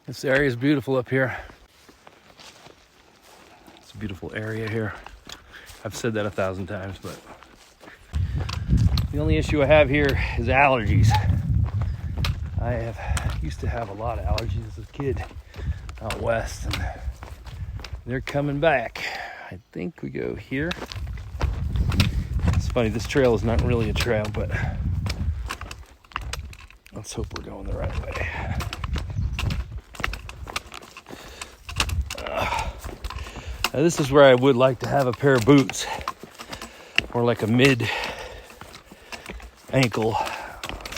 This area is beautiful up here. It's a beautiful area here. I've said that 1,000 times, but the only issue I have here is allergies. Used to have a lot of allergies as a kid out west, and they're coming back. I think we go here. It's funny, this trail is not really a trail, but let's hope we're going the right way. Now this is where I would like to have a pair of boots, or like a mid-ankle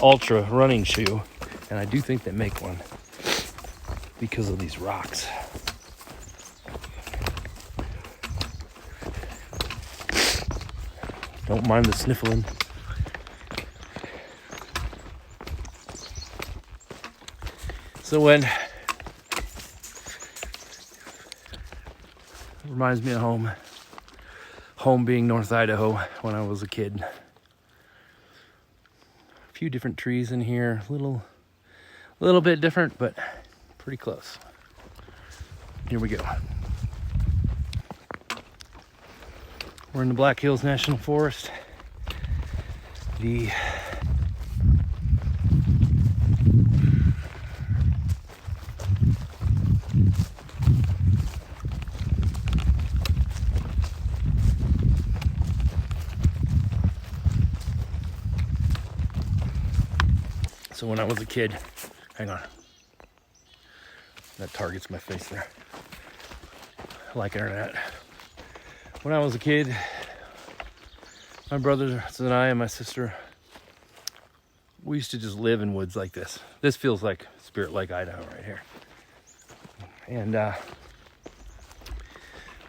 ultra running shoe, and I do think they make one because of these rocks. Don't mind the sniffling. So reminds me of home. Home being North Idaho when I was a kid. A few different trees in here, a little bit different, but pretty close. Here we go. We're in the Black Hills National Forest. So when I was a kid, hang on, that targets my face there. I like it or not. When I was a kid, my brothers and I and my sister, we used to just live in woods like this. This feels like Spirit Lake, Idaho right here. And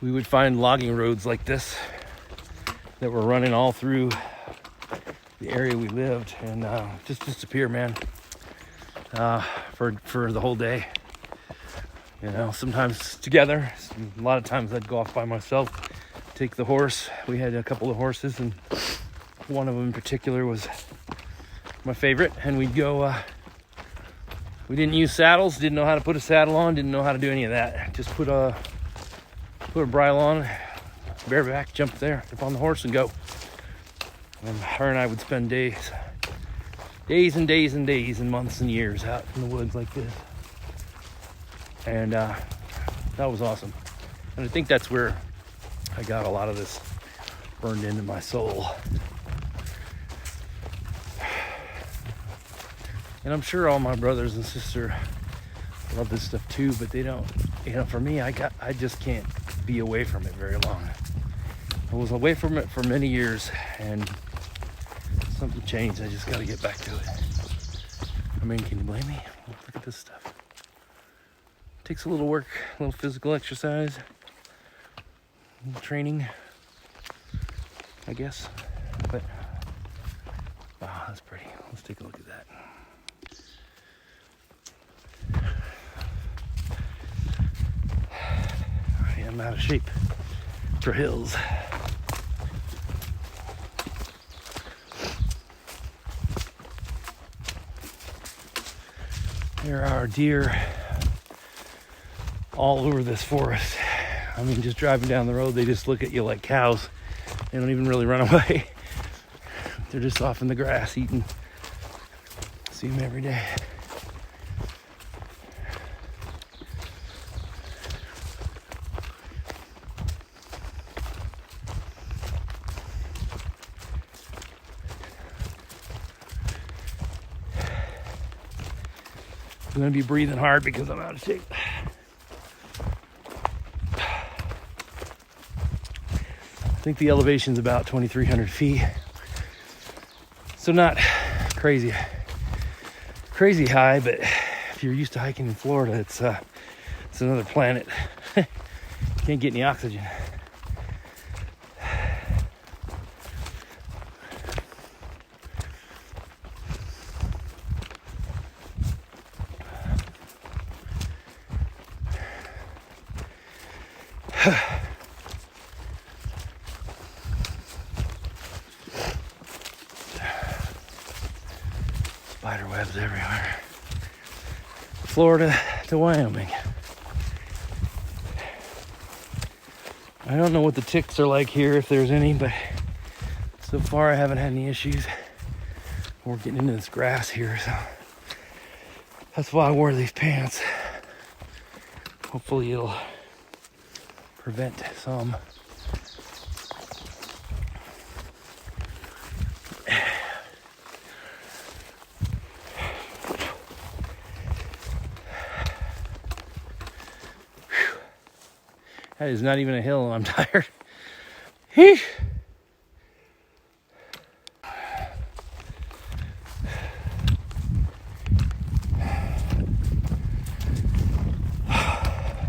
we would find logging roads like this that were running all through the area we lived, and just disappear, man, for the whole day. You know, sometimes together, a lot of times I'd go off by myself, take the horse. We had a couple of horses, and one of them in particular was my favorite, and we'd go, we didn't use saddles, didn't know how to put a saddle on, didn't know how to do any of that. Just put a bridle on, bareback, jump there, up on the horse and go. And her and I would spend days and days and days and months and years out in the woods like this. And that was awesome. And I think that's where I got a lot of this burned into my soul. And I'm sure all my brothers and sisters love this stuff too, but they don't, you know, for me, I just can't be away from it very long. I was away from it for many years, and something changed. I just got to get back to it. I mean, can you blame me? Look at this stuff. It takes a little work, a little physical exercise, a little training, I guess. But, wow, that's pretty. Let's take a look at that. I am out of shape for hills. There are deer all over this forest. I mean, just driving down the road, they just look at you like cows. They don't even really run away. They're just off in the grass eating. See them every day. I'm gonna be breathing hard because I'm out of shape. I think the elevation's about 2,300 feet. So not crazy high, but if you're used to hiking in Florida, it's another planet. Can't get any oxygen. Spider webs everywhere. Florida to Wyoming. I don't know what the ticks are like here, if there's any, but so far I haven't had any issues. We're getting into this grass here, so that's why I wore these pants. Hopefully it'll prevent some. That is not even a hill and I'm tired.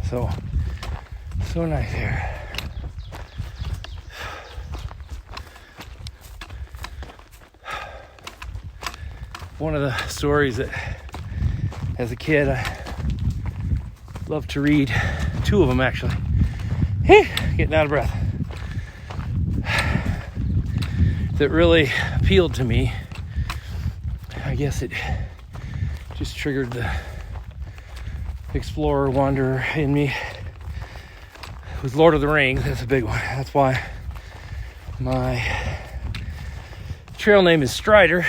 So nice here. One of the stories that as a kid I loved to read, two of them actually. Getting out of breath. That really appealed to me. I guess it just triggered the explorer, wanderer in me. It was Lord of the Rings. That's a big one. That's why my trail name is Strider.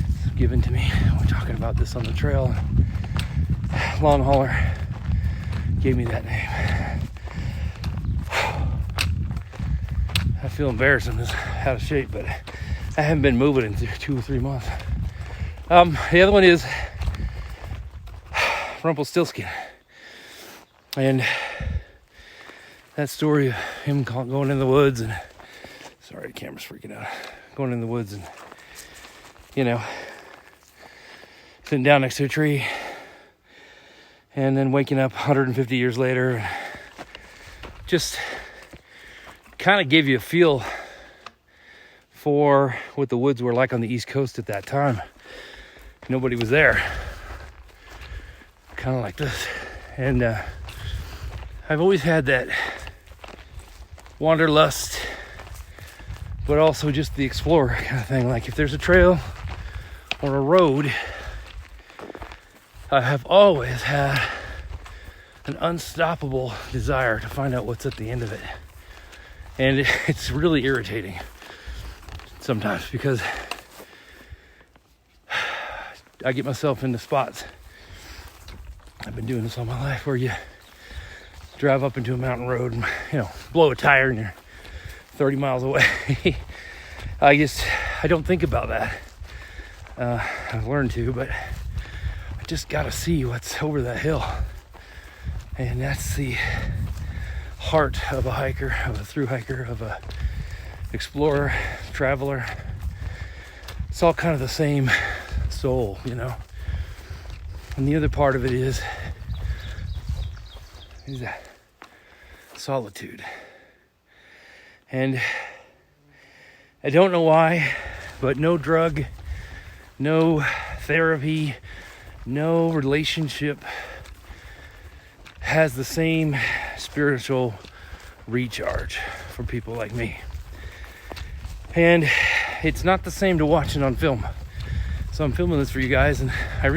It's given to me. We're talking about this on the trail. Long hauler gave me that name. I feel embarrassed. I'm just out of shape, but I haven't been moving in 2 or 3 months. The other one is Rumpelstiltskin. And that story of him going in the woods and... Sorry, the camera's freaking out. Going in the woods and, sitting down next to a tree. And then waking up 150 years later. Just kind of gave you a feel for what the woods were like on the East Coast at that time. Nobody was there. Kind of like this. And I've always had that wanderlust, but also just the explorer kind of thing. Like if there's a trail or a road, I have always had an unstoppable desire to find out what's at the end of it. And it's really irritating sometimes because I get myself into spots. I've been doing this all my life where you drive up into a mountain road and, blow a tire and you're 30 miles away. I don't think about that. I've learned to, but I just got to see what's over that hill. And that's the heart of a hiker, of a thru hiker, of a explorer, traveler. It's all kind of the same soul, And the other part of it is that solitude. And I don't know why, but no drug, no therapy, no relationship has the same spiritual recharge for people like me. And it's not the same to watching on film. So I'm filming this for you guys, and I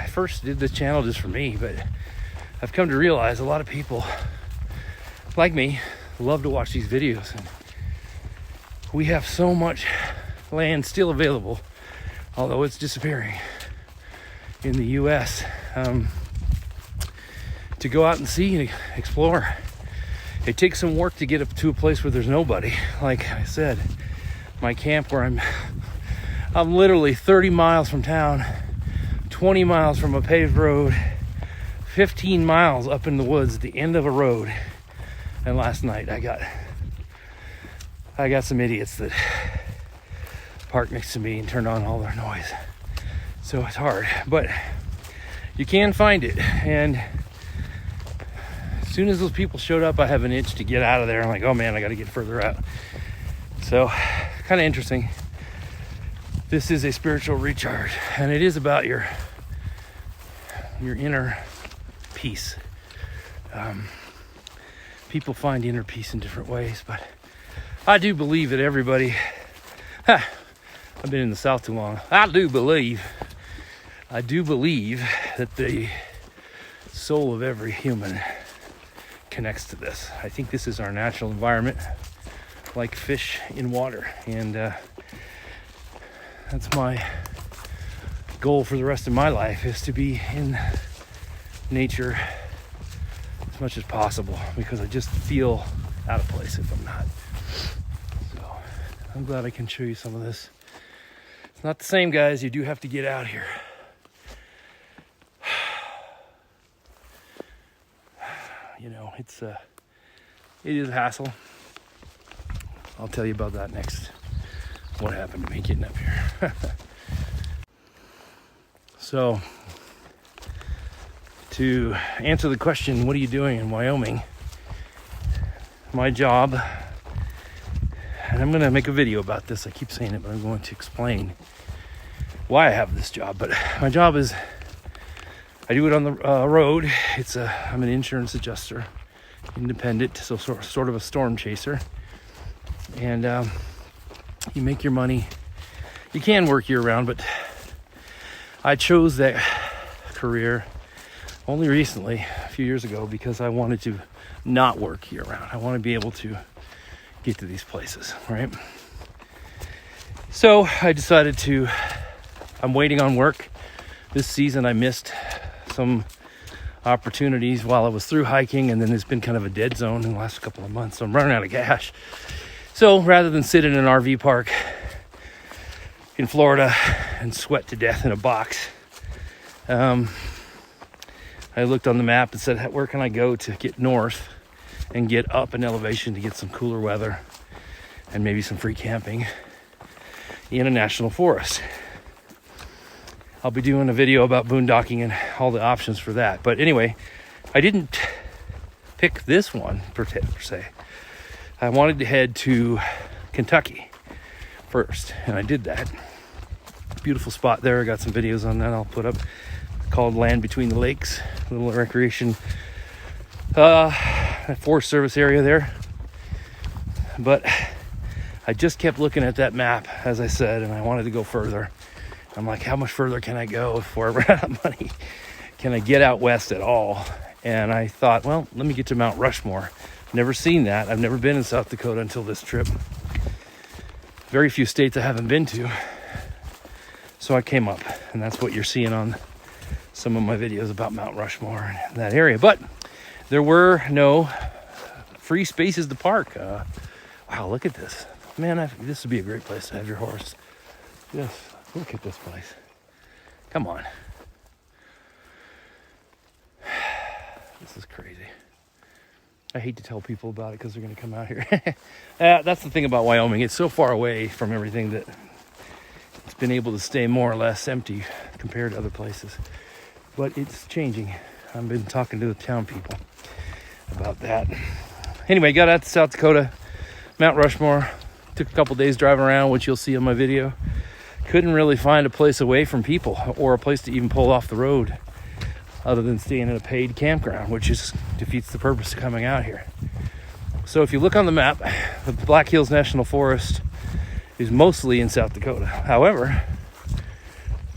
first did this channel just for me, but I've come to realize a lot of people like me love to watch these videos, and we have so much land still available, although it's disappearing in the US, to go out and see and explore. It takes some work to get up to a place where there's nobody. Like I said, my camp where I'm literally 30 miles from town, 20 miles from a paved road, 15 miles up in the woods at the end of a road. And last night I got some idiots that parked next to me and turned on all their noise. So it's hard, but you can find it. And as soon as those people showed up, I have an itch to get out of there. I'm like, oh man, I got to get further out. So kind of interesting. This is a spiritual recharge, and it is about your inner peace. People find inner peace in different ways, but I do believe that everybody, I've been in the South too long. I do believe that the soul of every human connects to this. I think this is our natural environment, like fish in water, and that's my goal for the rest of my life, is to be in nature as much as possible, because I just feel out of place if I'm not. So I'm glad I can show you some of this. It's not the same, guys. You do have to get out here. You know, it is a hassle. I'll tell you about that next. What happened to me getting up here. So, to answer the question, what are you doing in Wyoming? My job, and I'm going to make a video about this. I keep saying it, but I'm going to explain why I have this job. But my job is, I do it on the road. I'm an insurance adjuster, independent, so sort of a storm chaser. And you make your money. You can work year round, but I chose that career only recently, a few years ago, because I wanted to not work year round. I want to be able to get to these places, right? So I decided I'm waiting on work. This season I missed some opportunities while I was through hiking, and then it's been kind of a dead zone in the last couple of months. So I'm running out of cash. So rather than sit in an RV park in Florida and sweat to death in a box, I looked on the map and said, where can I go to get north and get up in elevation to get some cooler weather and maybe some free camping in a national forest? I'll be doing a video about boondocking and all the options for that. But anyway, I didn't pick this one per se. I wanted to head to Kentucky first, and I did that. Beautiful spot there. I got some videos on that I'll put up, called Land Between the Lakes, a little recreation Forest Service area there. But I just kept looking at that map, as I said, and I wanted to go further. I'm like, how much further can I go before I run out of money? Can I get out west at all? And I thought, well, let me get to Mount Rushmore. Never seen that. I've never been in South Dakota until this trip. Very few states I haven't been to. So I came up, and that's what you're seeing on some of my videos about Mount Rushmore and that area. But there were no free spaces to park. Wow, look at this. Man, this would be a great place to have your horse. Yes, look at this place. Come on. This is crazy. I hate to tell people about it because they're going to come out here. That's the thing about Wyoming. It's so far away from everything that it's been able to stay more or less empty compared to other places. But it's changing. I've been talking to the town people about that. Anyway, got out to South Dakota, Mount Rushmore. Took a couple days driving around, which you'll see on my video. Couldn't really find a place away from people or a place to even pull off the road other than staying in a paid campground, which defeats the purpose of coming out here. So if you look on the map, the Black Hills National Forest is mostly in South Dakota. However,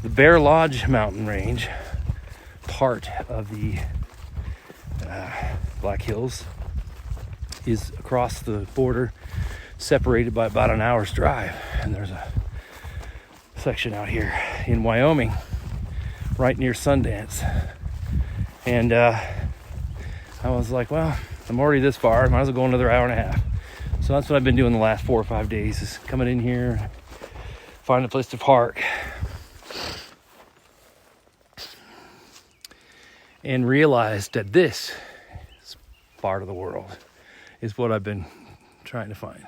the Bear Lodge mountain range, part of the Black Hills, is across the border, separated by about an hour's drive. And there's a section out here in Wyoming, right near Sundance. And I was like, well, I'm already this far. I might as well go another hour and a half. So that's what I've been doing the last 4 or 5 days, is coming in here, find a place to park. and realized that this part of the world is what I've been trying to find.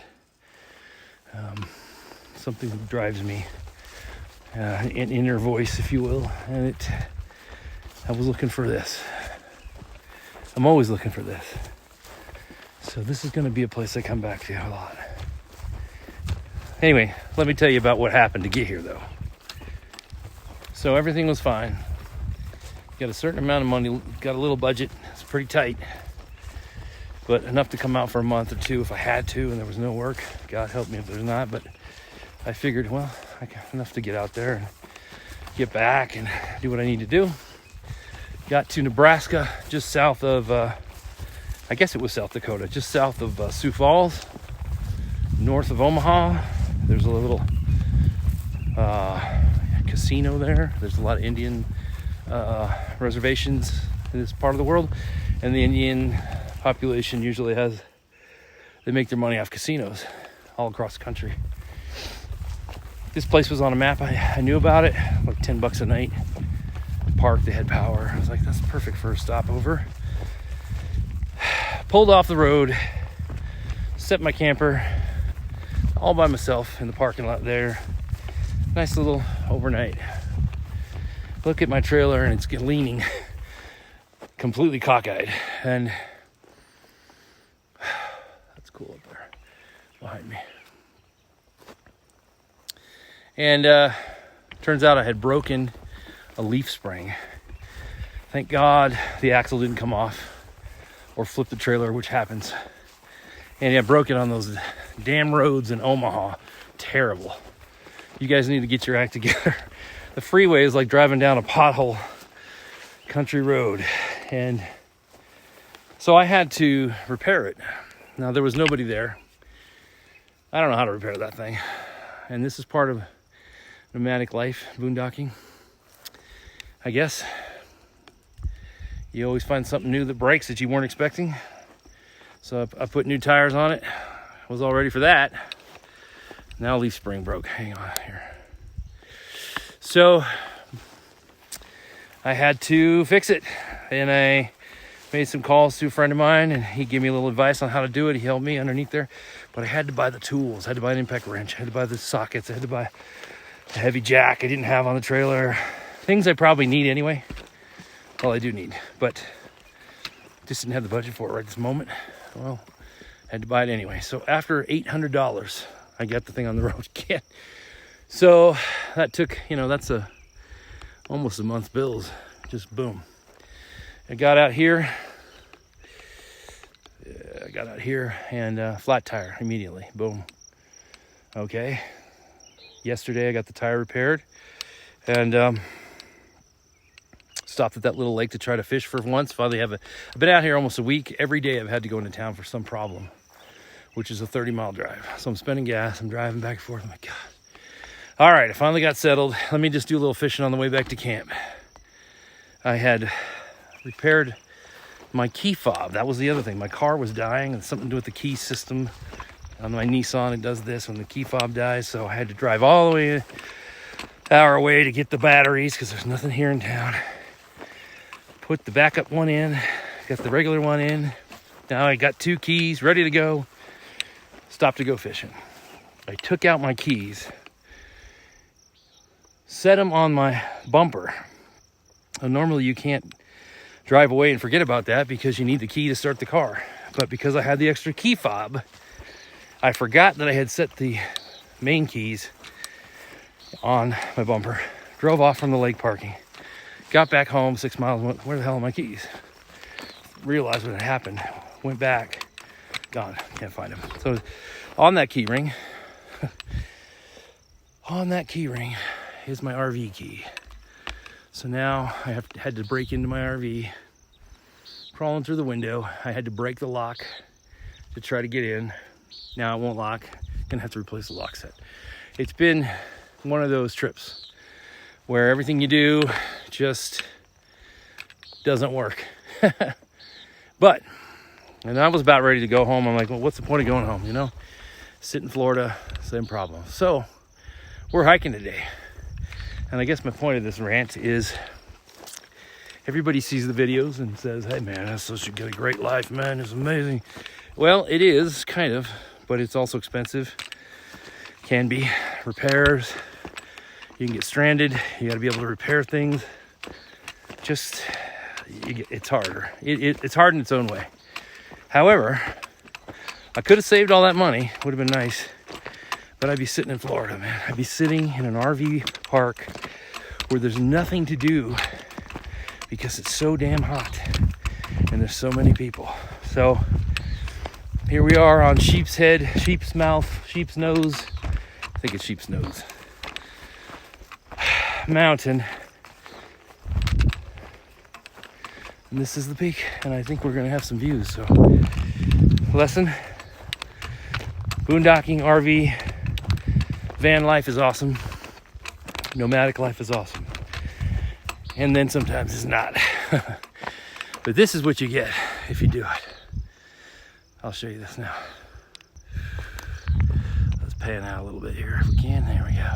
Something that drives me, an inner voice, if you will. And I was looking for this. I'm always looking for this. So this is going to be a place I come back to a lot. Anyway, let me tell you about what happened to get here, though. So everything was fine. Got a certain amount of money, got a little budget. It's pretty tight, but enough to come out for a month or two if I had to, and there was no work. God help me if there's not, but I figured, well, I got enough to get out there and get back and do what I need to do. Got to Nebraska, just south of, I guess it was South Dakota, just south of Sioux Falls, north of Omaha. There's a little casino there. There's a lot of Indian reservations in this part of the world, and the Indian population usually they make their money off casinos all across the country. This place was on a map. I knew about it, like $10 a night. Park, they had power. I was like, that's perfect for a stopover. Pulled off the road, set my camper all by myself in the parking lot there. Nice little overnight. Look at my trailer and it's leaning completely cockeyed, and that's cool up there behind me. And turns out I had broken a leaf spring. Thank God the axle didn't come off or flip the trailer, which happens. And I broke it on those damn roads in Omaha. Terrible. You guys need to get your act together. The freeway is like driving down a pothole country road. And so I had to repair it. Now, there was nobody there. I don't know how to repair that thing. And this is part of nomadic life, boondocking. I guess you always find something new that breaks that you weren't expecting. So I put new tires on it. I was all ready for that. Now leaf spring broke. Hang on here. So I had to fix it, and I made some calls to a friend of mine, and he gave me a little advice on how to do it. He helped me underneath there, but I had to buy the tools. I had to buy an impact wrench. I had to buy the sockets. I had to buy a heavy jack I didn't have on the trailer. Things I probably need anyway. Well, I do need, but just didn't have the budget for it right this moment. Well, I had to buy it anyway. So after $800, I got the thing on the road again. So that took, that's almost a month's bills. Just boom. I got out here. And flat tire immediately. Boom. Okay. Yesterday I got the tire repaired, and stopped at that little lake to try to fish for once. Finally I've been out here almost a week. Every day I've had to go into town for some problem, which is a 30-mile drive. So I'm spending gas. I'm driving back and forth. Oh my God. All right, I finally got settled. Let me just do a little fishing on the way back to camp. I had repaired my key fob. That was the other thing. My car was dying, and something to do with the key system. On my Nissan, it does this when the key fob dies. So I had to drive all the way an hour away to get the batteries, because there's nothing here in town. Put the backup one in, got the regular one in. Now I got 2 keys ready to go. Stopped to go fishing. I took out my keys, set them on my bumper. Now, normally you can't drive away and forget about that because you need the key to start the car. But because I had the extra key fob, I forgot that I had set the main keys on my bumper. Drove off from the lake parking. Got back home 6 miles, went, where the hell are my keys? Realized what had happened. Went back. Gone. Can't find them. So on that key ring, is my RV key. So now I had to break into my RV, crawling through the window. I had to break the lock to try to get in. Now it won't lock. Gonna have to replace the lock set. It's been one of those trips where everything you do just doesn't work. But, and I was about ready to go home. I'm like, well, what's the point of going home, Sit in Florida, same problem. So we're hiking today. And I guess my point of this rant is Everybody sees the videos and says, hey man, that's such a great life, man, it's amazing. Well, it is, kind of, but it's also expensive. Can be. Repairs, you can get stranded, you gotta be able to repair things. It's harder. It's hard in its own way. However, I could have saved all that money, would have been nice, but I'd be sitting in Florida, man. I'd be sitting in an RV park where there's nothing to do because it's so damn hot and there's so many people. So here we are on Sheep's Head, Sheep's Mouth, Sheep's Nose. I think it's Sheep's Nose Mountain. And this is the peak, and I think we're gonna have some views. So, lesson: boondocking, RV, van life is awesome. Nomadic life is awesome. And then sometimes it's not. But this is what you get if you do it. I'll show you this now. Let's pan out a little bit here if we can. There we go.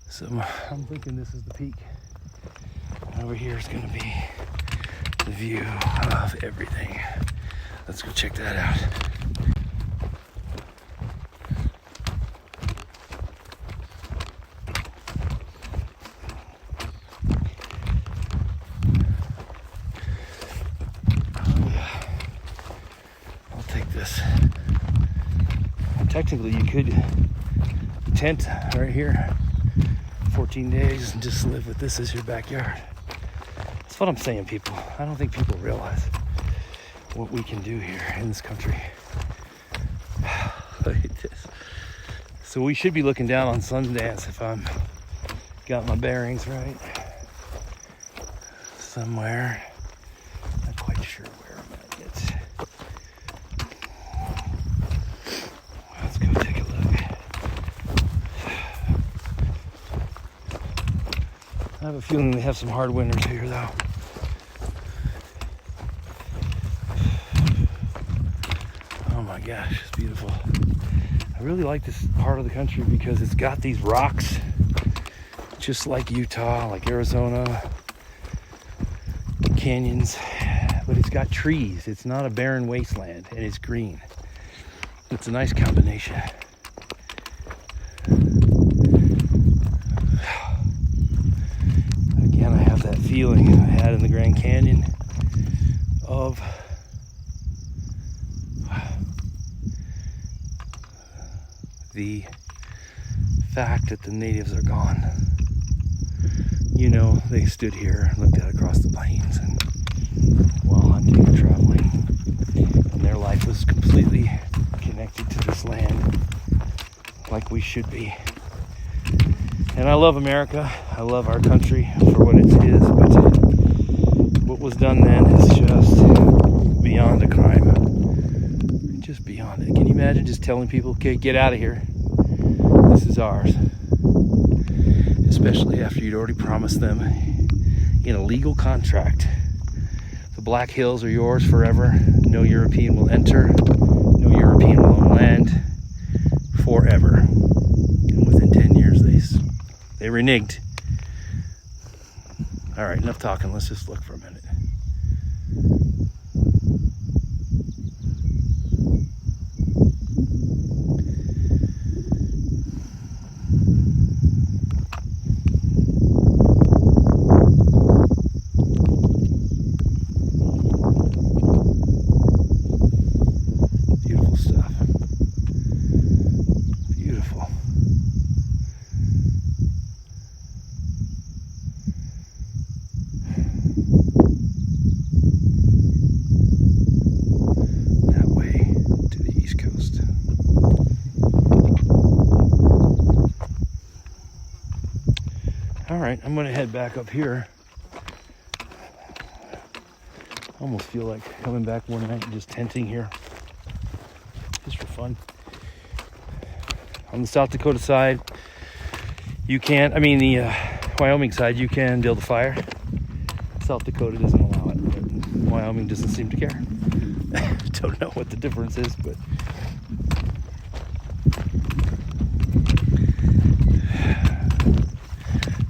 So I'm thinking this is the peak. Over here is going to be the view of everything. Let's go check that out. Oh yeah, I'll take this. Technically, you could tent right here 14 days and just live with this as your backyard. That's what I'm saying, people. I don't think people realize what we can do here in this country. Look at this. So we should be looking down on Sundance if I'm got my bearings right. Somewhere. Not quite sure where I'm at yet. Let's go take a look. I have a feeling they have some hard winters here, though. Oh my gosh, it's beautiful. I really like this part of the country because it's got these rocks, just like Utah, like Arizona, canyons, but it's got trees. It's not a barren wasteland, and it's green. It's a nice combination. Again, I have that feeling I had in the Grand Canyon of the fact that the natives are gone. You know, they stood here and looked out across the plains and while hunting and traveling, and their life was completely connected to this land like we should be. And I love America. I love our country for what it is, but what was done then is just beyond a crime. Just beyond it. Can you imagine just telling people, okay, get out of here. This is ours. Especially after you'd already promised them in a legal contract. The Black Hills are yours forever. No European will enter. No European will own land forever. And within 10 years, they reneged. All right, enough talking. Let's just look for a minute. Beautiful stuff. Beautiful. All right, I'm gonna head back up here. I almost feel like coming back one night and just tenting here, just for fun. On the South Dakota side, you can't, the Wyoming side, you can build a fire. South Dakota doesn't allow it, but Wyoming doesn't seem to care. Don't know what the difference is, but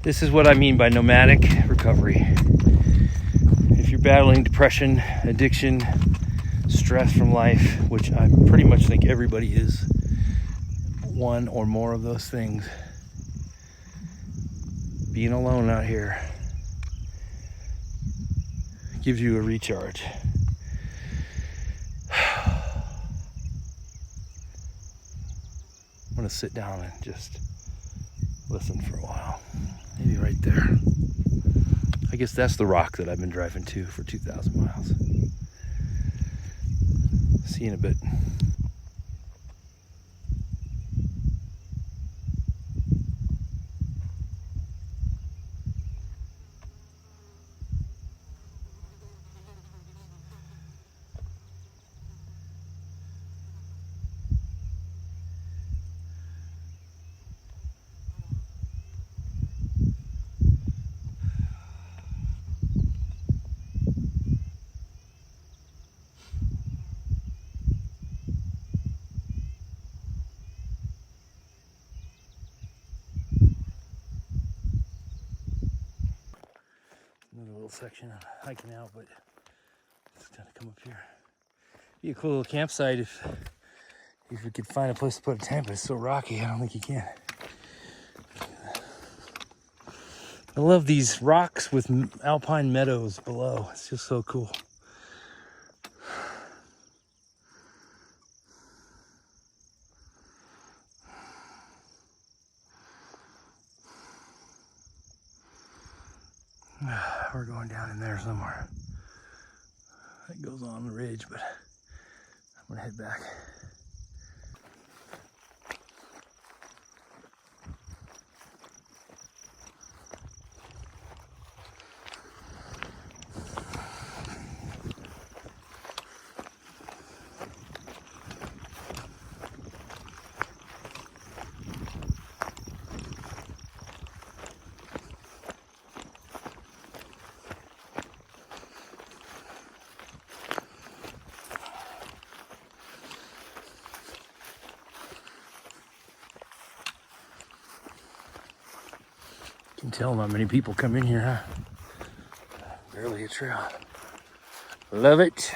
This is what I mean by nomadic recovery. If you're battling depression, addiction, stress from life, which I pretty much think everybody is, one or more of those things, being alone out here gives you a recharge. I'm gonna sit down and just listen for a while. Maybe right there. I guess that's the rock that I've been driving to for 2,000 miles. See you in a bit. Another little section of hiking out, but just gotta come up here. Be a cool little campsite if we could find a place to put a tent, but it's so rocky, I don't think you can. I love these rocks with alpine meadows below. It's just so cool. We're going down in there somewhere. It goes on the ridge, but I'm gonna head back. You can tell not many people come in here, huh? Barely a trail. Love it.